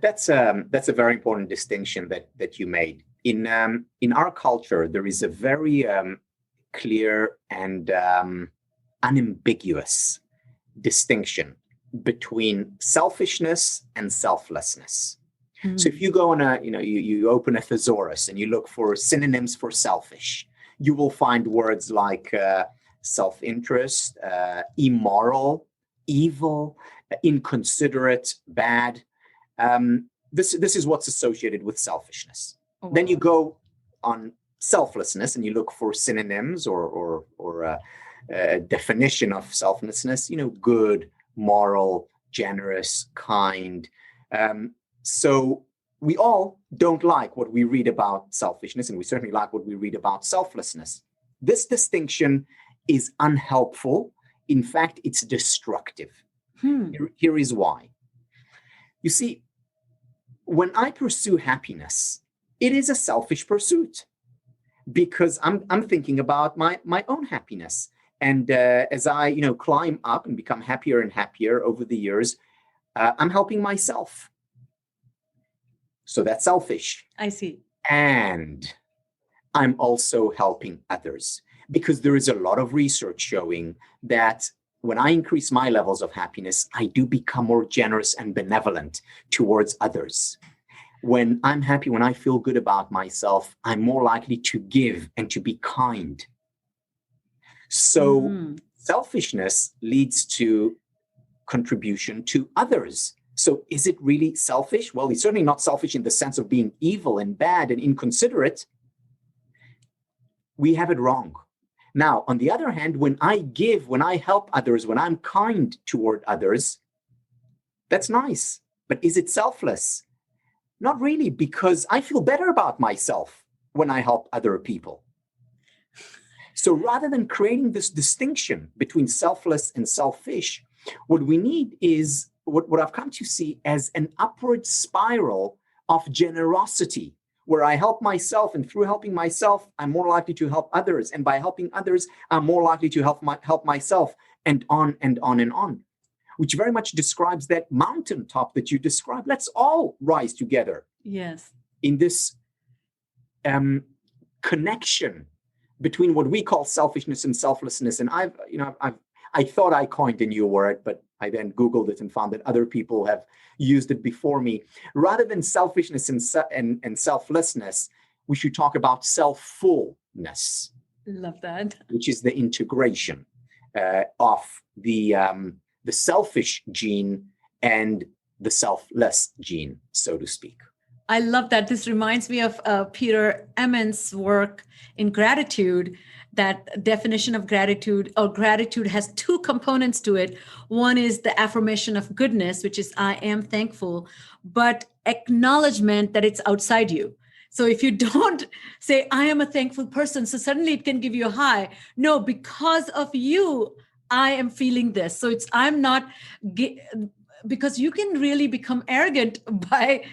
that's a very important distinction that you made. In our culture, there is a very clear and unambiguous distinction between selfishness and selflessness. Mm-hmm. So if you go on you open a thesaurus and you look for synonyms for selfish, you will find words like self-interest, immoral, evil, inconsiderate, bad. This is what's associated with selfishness. Oh, wow. Then you go on selflessness and you look for synonyms or a definition of selflessness. Good, moral, generous, kind. So we all don't like what we read about selfishness, and we certainly like what we read about selflessness. This distinction is unhelpful. In fact, it's destructive. Here is why. You see, when I pursue happiness, it is a selfish pursuit because I'm thinking about my own happiness. And as I climb up and become happier and happier over the years, I'm helping myself. So that's selfish. I see. And I'm also helping others because there is a lot of research showing that when I increase my levels of happiness, I do become more generous and benevolent towards others. When I'm happy, when I feel good about myself, I'm more likely to give and to be kind. So selfishness leads to contribution to others. So is it really selfish? Well, it's certainly not selfish in the sense of being evil and bad and inconsiderate. We have it wrong. Now, on the other hand, when I give, when I help others, when I'm kind toward others, that's nice. But is it selfless? Not really, because I feel better about myself when I help other people. So rather than creating this distinction between selfless and selfish, what we need is what I've come to see as an upward spiral of generosity, where I help myself, and through helping myself, I'm more likely to help others. And by helping others, I'm more likely to help myself, and on and on and on, which very much describes that mountaintop that you described. Let's all rise together. Yes. In this connection between what we call selfishness and selflessness. And I thought I coined a new word, but I then Googled it and found that other people have used it before me. Rather than selfishness and selflessness, we should talk about self-fullness. Love that. Which is the integration of the selfish gene and the selfless gene, so to speak. I love that. This reminds me of Peter Emmons' work in gratitude. That definition of gratitude, or gratitude, has two components to it. One is the affirmation of goodness, which is I am thankful, but acknowledgement that it's outside you. So if you don't say, I am a thankful person, so suddenly it can give you a high. No, because of you, I am feeling this. So I'm not because you can really become arrogant by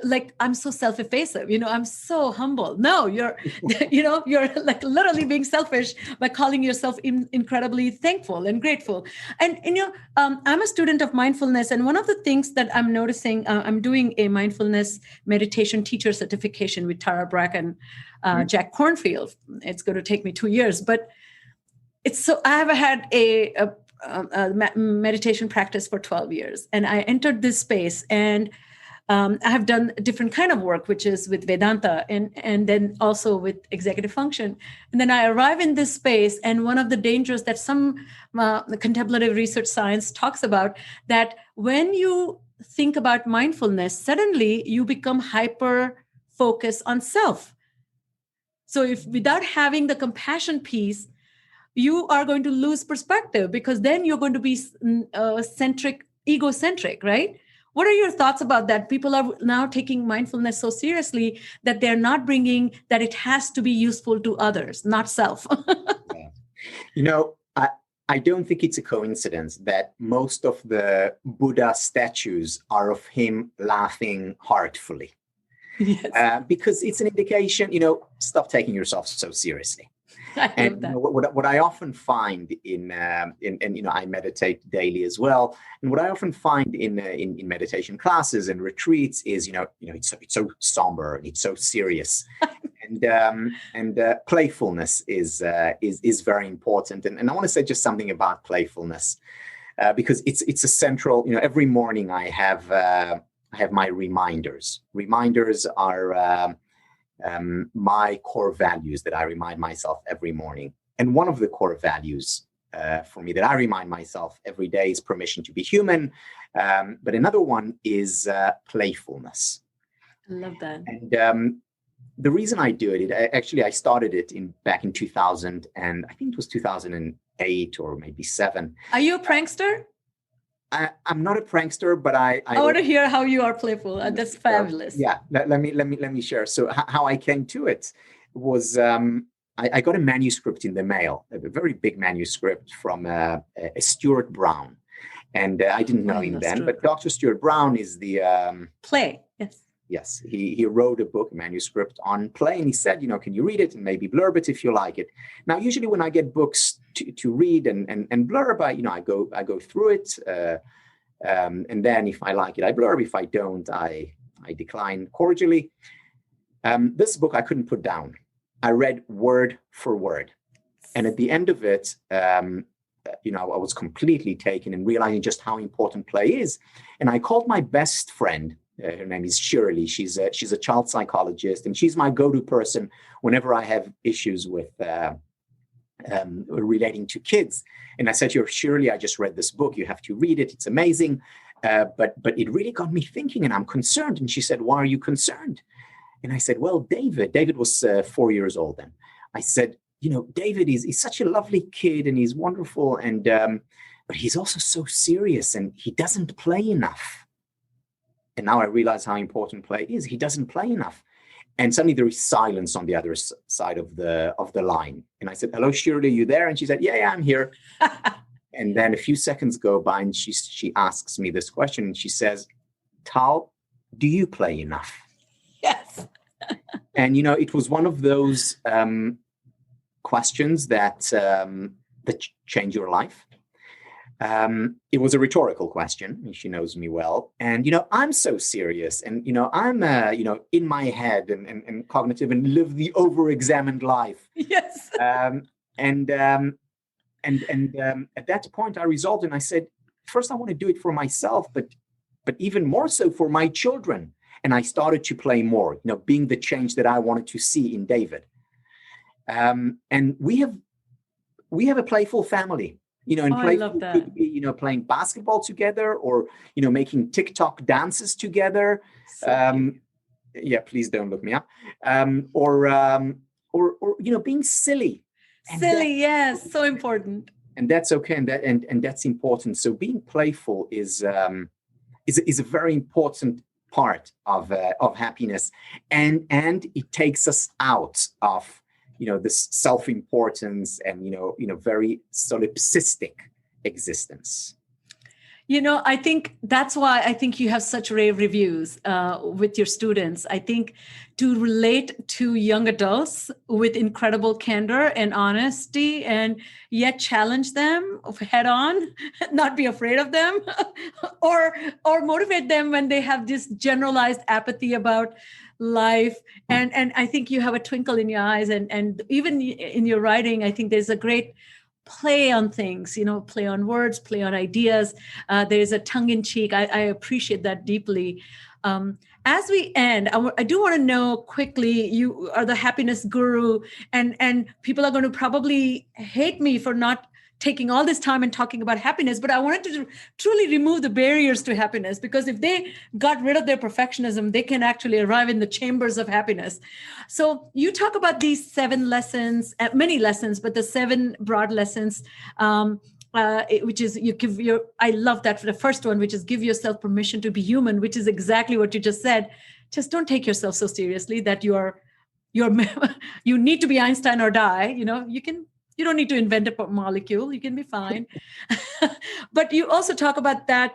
like, I'm so self-effacing, I'm so humble. No, you're, you're like literally being selfish by calling yourself incredibly thankful and grateful. And, I'm a student of mindfulness. And one of the things that I'm noticing, I'm doing a mindfulness meditation teacher certification with Tara Brach and Jack Kornfield. It's going to take me 2 years, but I have had a meditation practice for 12 years. And I entered this space, and I have done different kind of work, which is with Vedanta and then also with executive function. And then I arrive in this space, and one of the dangers that some contemplative research science talks about, that when you think about mindfulness, suddenly you become hyper focused on self. So if without having the compassion piece, you are going to lose perspective, because then you're going to be egocentric, right? What are your thoughts about that? People are now taking mindfulness so seriously that they're not bringing that it has to be useful to others, not self. I don't think it's a coincidence that most of the Buddha statues are of him laughing heartfully. Yes. Because it's an indication, stop taking yourself so seriously. I love that. What I often find in I meditate daily as well, and what I often find in meditation classes and retreats is it's so somber and it's so serious, and playfulness is very important. And I want to say just something about playfulness, because it's a central. Every morning I have my reminders. Reminders are my core values that I remind myself every morning. And one of the core values for me that I remind myself every day is permission to be human. But another one is playfulness. I love that. And the reason I do it, I started it back in 2000, and I think it was 2008 or maybe 7. Are you a prankster? I'm not a prankster, but I want to hear how you are playful. That's fabulous. Yeah, let me share. So how I came to it was I got a manuscript in the mail, a very big manuscript from Stuart Brown, and I didn't know him then. But Dr. Stuart Brown is the play. Yes. Yes, he wrote a manuscript on play, and he said, can you read it and maybe blurb it if you like it. Now, usually when I get books to read and blurb, I go through it, and then if I like it, I blurb. If I don't, I decline cordially. This book I couldn't put down. I read word for word, and at the end of it, I was completely taken and realizing just how important play is. And I called my best friend. Her name is Shirley. She's a child psychologist, and she's my go-to person whenever I have issues with relating to kids. And I said to her, Shirley, I just read this book. You have to read it. It's amazing. But it really got me thinking, and I'm concerned. And she said, why are you concerned? And I said, well, David was 4 years old then. I said, David is such a lovely kid, and he's wonderful. And but he's also so serious, and he doesn't play enough. And now I realize how important play is. He doesn't play enough. And suddenly there is silence on the other side of the line. And I said, hello, Shirley, are you there? And she said, yeah, I'm here. And then a few seconds go by, and she asks me this question. And she says, Tal, do you play enough? Yes. And, it was one of those questions that change your life. It was a rhetorical question, and she knows me well. And, I'm so serious, and, I'm, in my head and cognitive and live the over-examined life. Yes. And at that point I resolved, and I said, first I want to do it for myself, but even more so for my children. And I started to play more, being the change that I wanted to see in David. And we have a playful family. And playful could be, playing basketball together, or, making TikTok dances together. Yeah, please don't look me up. Or being silly. Yes, so important. And that's okay, and that's important. So being playful is a very important part of happiness, and it takes us out of this self-importance and very solipsistic existence. I think that's why I think you have such rave reviews with your students. I think to relate to young adults with incredible candor and honesty, and yet challenge them head on, not be afraid of them, or motivate them when they have this generalized apathy about life. And I think you have a twinkle in your eyes, and even in your writing, I think there's a great play on things, play on words, play on ideas. There's a tongue in cheek. I appreciate that deeply. As we end, I do want to know quickly, you are the happiness guru, and people are going to probably hate me for not taking all this time and talking about happiness, but I wanted to truly remove the barriers to happiness, because if they got rid of their perfectionism, they can actually arrive in the chambers of happiness. So you talk about these 7 lessons, many lessons, but the 7 broad lessons, which is I love that for the first one, which is give yourself permission to be human, which is exactly what you just said. Just don't take yourself so seriously that you need to be Einstein or die. You don't need to invent a molecule. You can be fine. But you also talk about that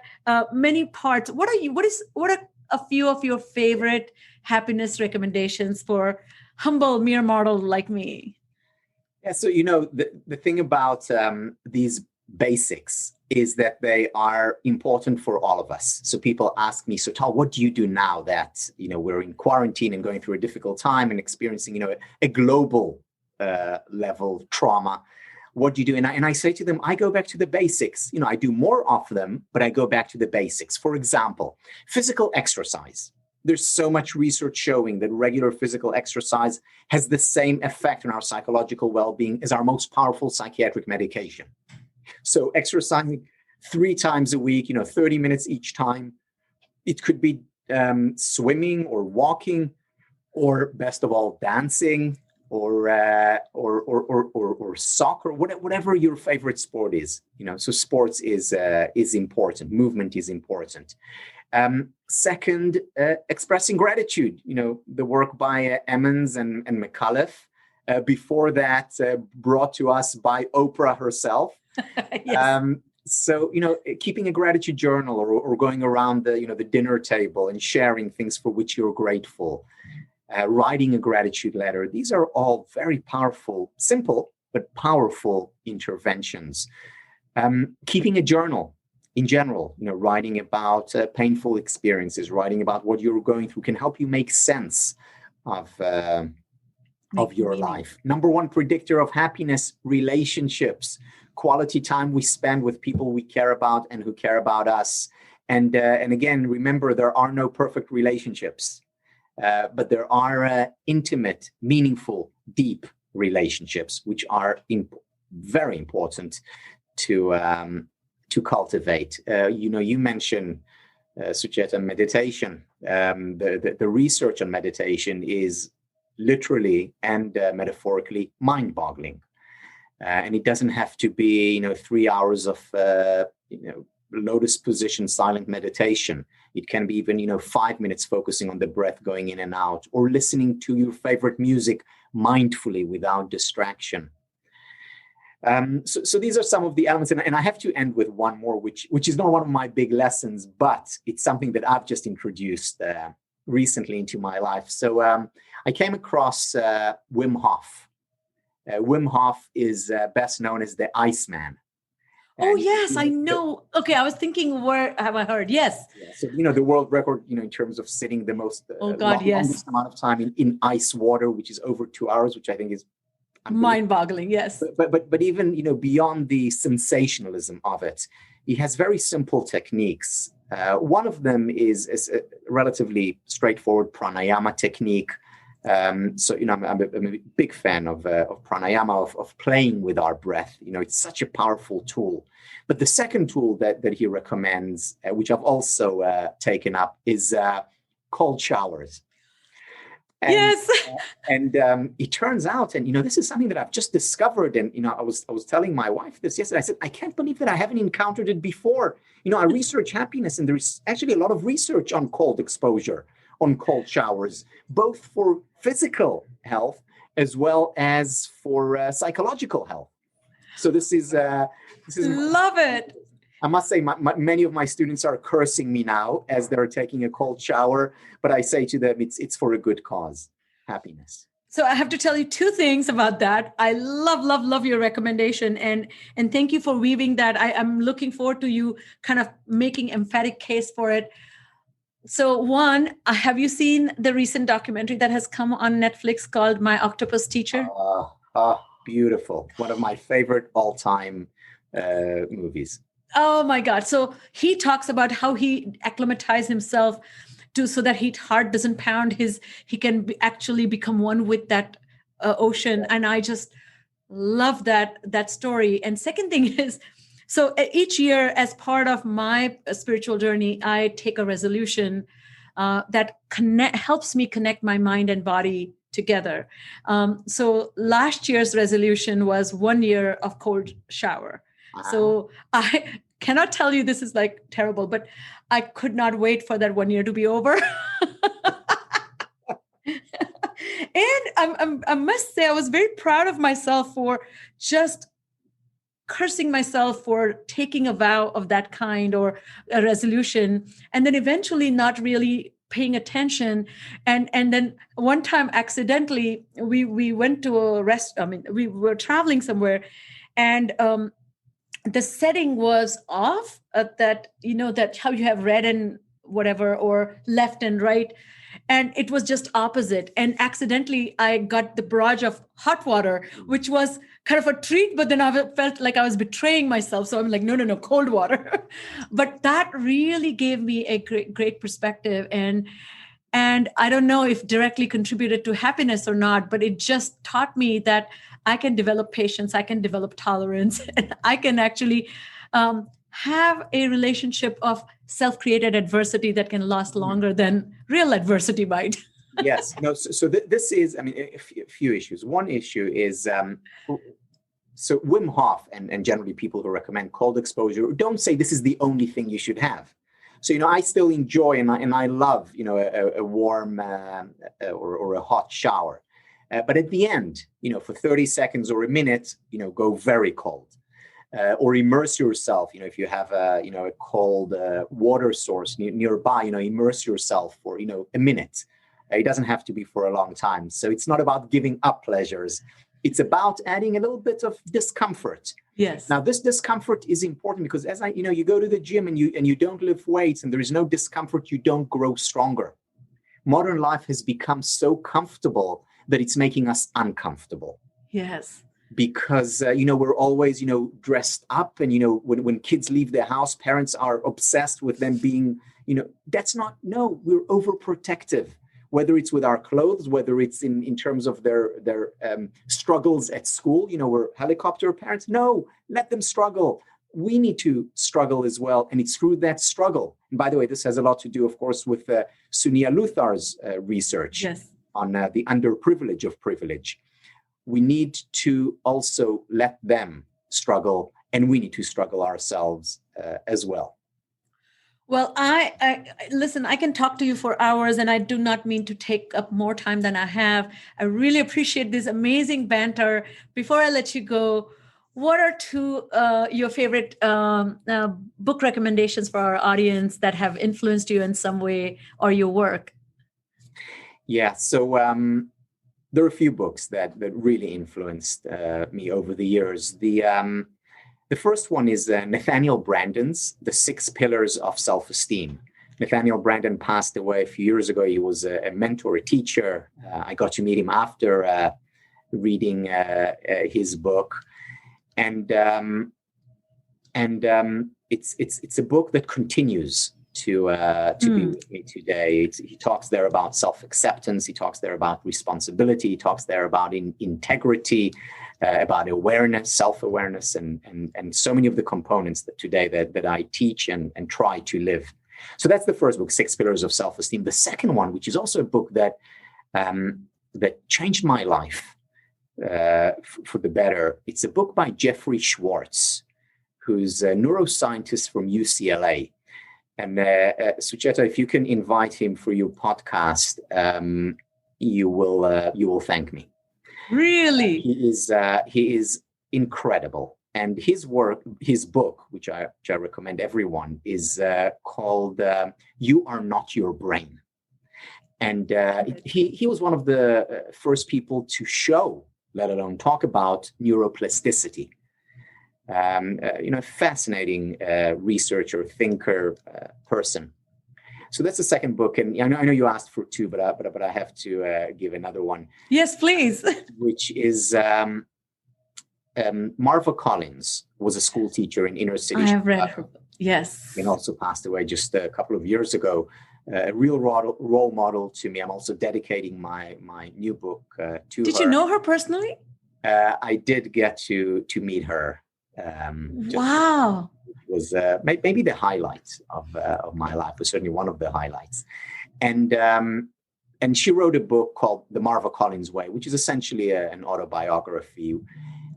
many parts. What are a few of your favorite happiness recommendations for humble mere mortal like me? Yeah. So, the thing about these basics is that they are important for all of us. So people ask me, so Tal, what do you do now that, we're in quarantine and going through a difficult time and experiencing, a global level trauma? What do you do? And I say to them, I go back to the basics. I do more of them, but I go back to the basics. For example, physical exercise. There's so much research showing that regular physical exercise has the same effect on our psychological well-being as our most powerful psychiatric medication. So exercising 3 times a week, 30 minutes each time. It could be swimming or walking, or best of all, dancing, or soccer, whatever your favorite sport is. So sports is important. Movement is important. Second, expressing gratitude. The work by Emmons and McCullough. Before that, brought to us by Oprah herself. Yes. So, keeping a gratitude journal or going around the dinner table and sharing things for which you're grateful. Writing a gratitude letter. These are all very powerful, simple, but powerful interventions. Keeping a journal in general, writing about painful experiences, writing about what you're going through can help you make sense of your life. Number 1 predictor of happiness, relationships, quality time we spend with people we care about and who care about us. And again, remember, there are no perfect relationships. But there are intimate, meaningful, deep relationships, which are very important to cultivate. You mentioned, Sucheta, meditation. The research on meditation is literally and metaphorically mind-boggling. And it doesn't have to be, 3 hours of, lotus position silent meditation. It can be even 5 minutes focusing on the breath going in and out, or listening to your favorite music mindfully without distraction. So these are some of the elements, and I have to end with one more, which is not one of my big lessons, but it's something that I've just introduced recently into my life. So I came across Wim Hof. Wim Hof is best known as the Iceman. Oh, yes, I know. Okay, I was thinking, where have I heard? Yes. Yeah, so, the world record, in terms of sitting the most longest amount of time in ice water, which is over 2 hours, which I think is mind-boggling. Yes. But even, beyond the sensationalism of it, he has very simple techniques. One of them is a relatively straightforward pranayama technique. I'm a big fan of pranayama, of playing with our breath. It's such a powerful tool. But the second tool that he recommends, which I've also taken up, is cold showers. And, yes. It turns out, and this is something that I've just discovered, and I was telling my wife this yesterday. I said, I can't believe that I haven't encountered it before. I research happiness, and there's actually a lot of research on cold exposure, on cold showers, both for physical health as well as for psychological health. So this is love it. I must say, many of my students are cursing me now as they're taking a cold shower, but I say to them, it's for a good cause, happiness. So I have to tell you two things about that. I love your recommendation, and thank you for weaving that. I'm looking forward to you kind of making emphatic case for it. So one, have you seen the recent documentary that has come on Netflix called My Octopus Teacher? Beautiful. One of my favorite all-time movies. Oh my God. So he talks about how he acclimatized himself so that his heart doesn't pound, he can actually become one with that ocean. And I just love that story. And second thing is, so each year as part of my spiritual journey, I take a resolution that helps me connect my mind and body together. So last year's resolution was 1 year of cold shower. So I cannot tell you this is like terrible, but I could not wait for that 1 year to be over. And I must say, I was very proud of myself for just cursing myself for taking a vow of that kind or a resolution, and then eventually not really paying attention. And then one time accidentally, we went to a we were traveling somewhere, and the setting was off, that how you have red and whatever, or left and right, and it was just opposite, and accidentally I got the barrage of hot water, which was kind of a treat, but then I felt like I was betraying myself, so I'm like, no, cold water. But that really gave me a great perspective, and I don't know if directly contributed to happiness or not, but it just taught me that I can develop patience, I can develop tolerance, and I can actually have a relationship of self-created adversity that can last longer than real adversity might. Yes. So this is, a few issues. One issue is, so Wim Hof and generally people who recommend cold exposure don't say this is the only thing you should have. So, I still enjoy and I love, a warm or a hot shower. But at the end, for 30 seconds or a minute, go very cold. Or immerse yourself, if you have a cold water source nearby, immerse yourself for, a minute. It doesn't have to be for a long time. So it's not about giving up pleasures. It's about adding a little bit of discomfort. Yes. Now, this discomfort is important because as you go to the gym and you don't lift weights and there is no discomfort, you don't grow stronger. Modern life has become so comfortable that it's making us uncomfortable. Yes. Because, we're always, dressed up. And, when kids leave their house, parents are obsessed with them being, we're overprotective, whether it's with our clothes, whether it's in terms of their struggles at school. We're helicopter parents. No, let them struggle. We need to struggle as well. And it's through that struggle. And by the way, this has a lot to do, of course, with Sunia Luthar's research on the underprivilege of privilege. We need to also let them struggle, and we need to struggle ourselves as well. Well, I listen, I can talk to you for hours, and I do not mean to take up more time than I have. I really appreciate this amazing banter. Before I let you go, what are two your favorite book recommendations for our audience that have influenced you in some way or your work? Yeah, so there are a few books that really influenced me over the years. The first one is Nathaniel Branden's The 6 Pillars of Self-Esteem. Nathaniel Branden passed away a few years ago. He was a mentor, a teacher. I got to meet him after reading his book, and it's a book that continues to be with me today. He talks there about self-acceptance. He talks there about responsibility. He talks there about integrity, about awareness, self-awareness, and so many of the components that today that I teach and try to live. So that's the first book, 6 Pillars of Self-Esteem. The second one, which is also a book that changed my life for the better. It's a book by Jeffrey Schwartz, who's a neuroscientist from UCLA. And Sucheta, if you can invite him for your podcast, you will thank me. Really? He is incredible. And his book, which I recommend everyone, is called "You Are Not Your Brain." And he was one of the first people to show, let alone talk about, neuroplasticity. Fascinating researcher, thinker, person. So that's the second book, and I know you asked for two, but I have to give another one. Yes, please. Which is Marva Collins was a school teacher in inner city. I have read her book. Yes, and also passed away just a couple of years ago. A real role model to me. I'm also dedicating my new book to her. Did you know her personally? I did get to meet her. Wow. It was maybe the highlight of my life. It was certainly one of the highlights. And she wrote a book called The Marva Collins Way, which is essentially an autobiography.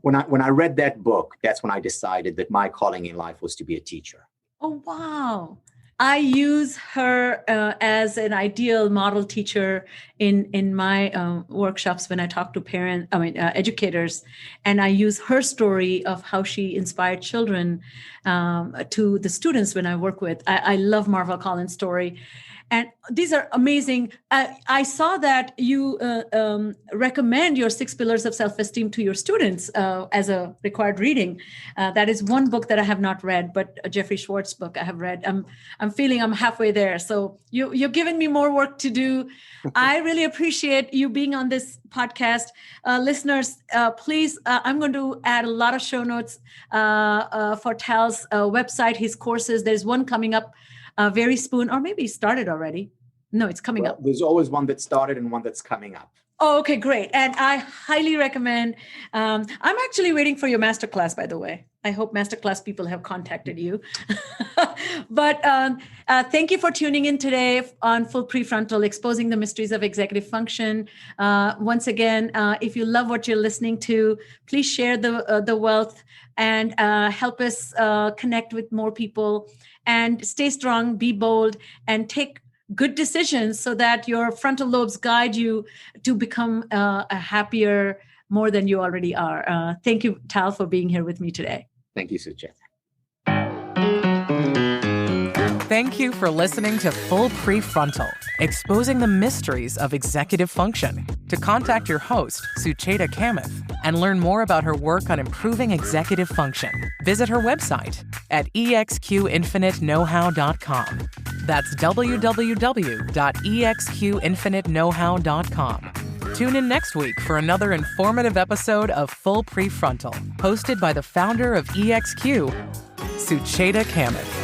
When I read that book, that's when I decided that my calling in life was to be a teacher. Oh, wow. I use her as an ideal model teacher in my workshops when I talk to educators, and I use her story of how she inspired children to the students when I work with. I love Marva Collins' story. And these are amazing. I saw that you recommend your 6 Pillars of Self-Esteem to your students as a required reading. That is one book that I have not read, but a Jeffrey Schwartz book I have read. I'm feeling I'm halfway there. So you're giving me more work to do. I really appreciate you being on this podcast. Listeners, please, I'm going to add a lot of show notes for Tal's website, his courses. There's one coming up very soon, or maybe started already. No, it's coming up. There's always one that started and one that's coming up. Oh, okay, great. And I highly recommend. I'm actually waiting for your masterclass, by the way. I hope masterclass people have contacted you. But thank you for tuning in today on Full Prefrontal, Exposing the Mysteries of Executive Function. Once again, if you love what you're listening to, please share the wealth and help us connect with more people. And stay strong, be bold, and take good decisions so that your frontal lobes guide you to become a happier, more than you already are. Thank you, Tal, for being here with me today. Thank you, Sucheta. Thank you for listening to Full Prefrontal, Exposing the Mysteries of Executive Function. To contact your host, Sucheta Kamath, and learn more about her work on improving executive function, visit her website at exqinfiniteknowhow.com. That's www.exqinfiniteknowhow.com. Tune in next week for another informative episode of Full Prefrontal, hosted by the founder of EXQ, Sucheta Kamath.